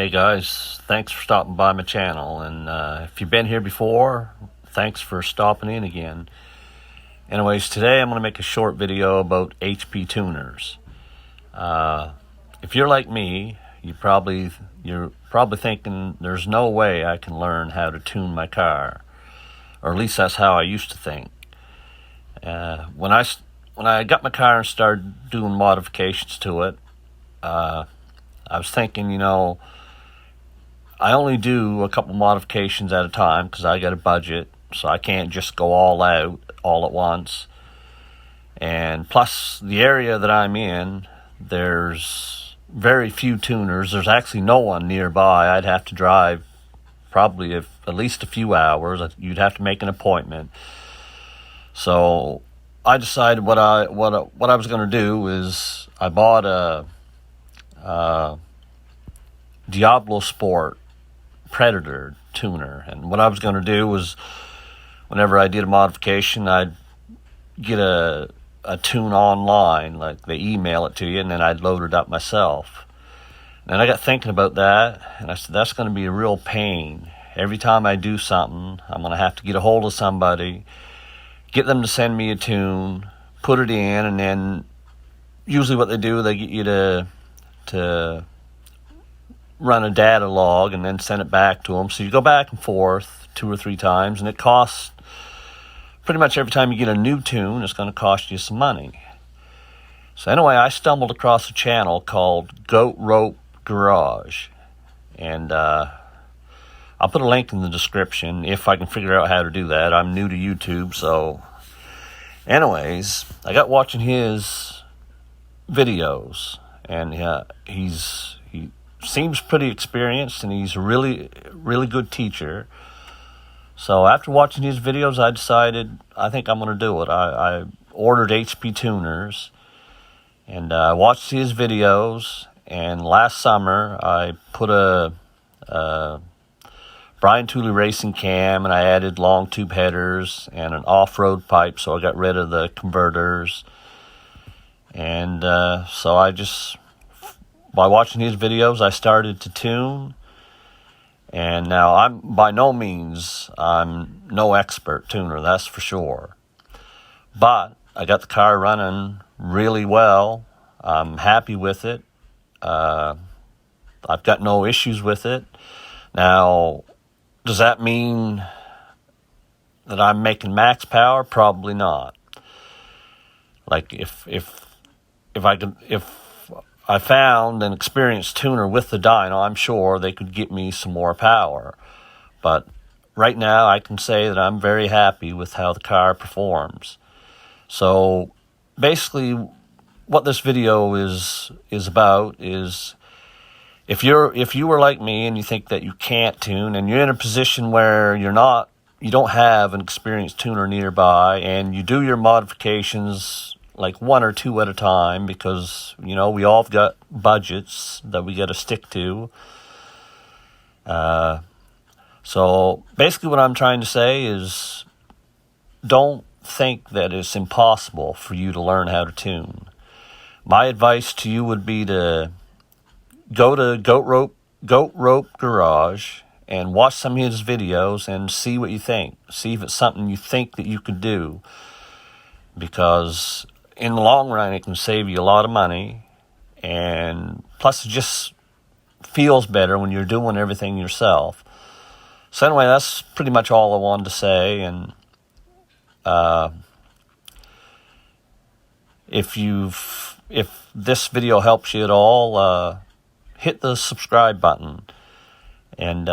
Hey guys, thanks for stopping by my channel, and if you've been here before, thanks for stopping in again. Anyways, today I'm going to make a short video about HP tuners. If you're like me, you're probably thinking there's no way I can learn how to tune my car, or at least that's how I used to think. When I got my car and started doing modifications to it, I was thinking, I only do a couple modifications at a time because I got a budget, so I can't just go all out all at once. And plus, the area that I'm in, there's very few tuners. There's actually no one nearby. I'd have to drive probably at least a few hours. You'd have to make an appointment. So I decided what I was going to do is I bought a Diablo Sport Predator tuner, and what I was going to do was whenever I did a modification, I'd get a tune online, like they email it to you, and then I'd load it up myself. And I got thinking about that, and I said that's going to be a real pain. Every time I do something, I'm going to have to get a hold of somebody, get them to send me a tune, put it in, and then usually what they do, they get you to run a data log and then send it back to them. So you go back and forth 2 or 3 times, and it costs pretty much every time you get a new tune, it's going to cost you some money. So anyway, I stumbled across a channel called Goat Rope Garage, and I'll put a link in the description if I can figure out how to do that. I'm new to YouTube, so anyways, I got watching his videos, and he seems pretty experienced, and he's a really good teacher. So after watching his videos, I decided I think I'm going to do it. I ordered HP tuners, and I watched his videos, and last summer I put a Brian Tooley racing cam, and I added long tube headers and an off-road pipe, so I got rid of the converters. And so by watching his videos, I started to tune. And now I'm no expert tuner, that's for sure. But I got the car running really well. I'm happy with it. I've got no issues with it. Now, does that mean that I'm making max power? Probably not. Like if I found an experienced tuner with the dyno, I'm sure they could get me some more power. But right now, I can say that I'm very happy with how the car performs. So basically, what this video is about is if you were like me and you think that you can't tune, and you're in a position where you don't have an experienced tuner nearby, and you do your modifications like 1 or 2 at a time, because we all got budgets that we got to stick to. So basically what I'm trying to say is, don't think that it's impossible for you to learn how to tune. My advice to you would be to go to Goat Rope Garage and watch some of his videos and see what you think. See if it's something you think that you could do, because in the long run, it can save you a lot of money, and plus it just feels better when you're doing everything yourself. So anyway, that's pretty much all I wanted to say, and if this video helps you at all, hit the subscribe button. And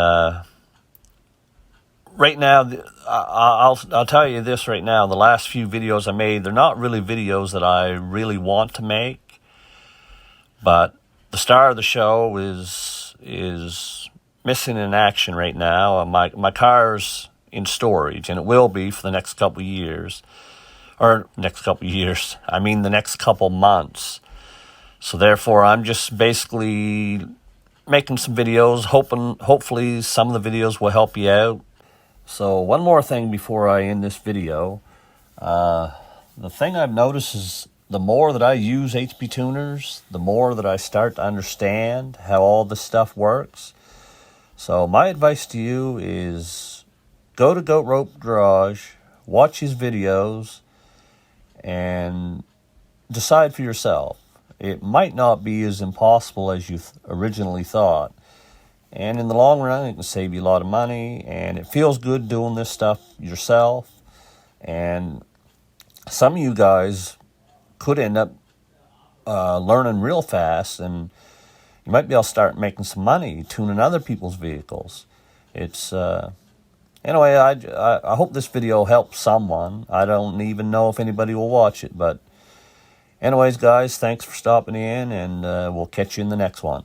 right now, I'll tell you this right now, the last few videos I made, they're not really videos that I really want to make, but the star of the show is missing in action right now. My car's in storage, and it will be for the next couple of years. Or next couple of years, I mean the next couple months. So therefore, I'm just basically making some videos, hopefully some of the videos will help you out. So one more thing before I end this video. The thing I've noticed is the more that I use HP tuners, the more that I start to understand how all this stuff works. So my advice to you is go to Goat Rope Garage, watch his videos, and decide for yourself. It might not be as impossible as you originally thought. And in the long run, it can save you a lot of money, and it feels good doing this stuff yourself. And some of you guys could end up learning real fast, and you might be able to start making some money tuning other people's vehicles. It's anyway, I hope this video helps someone. I don't even know if anybody will watch it, but anyways, guys, thanks for stopping in, and we'll catch you in the next one.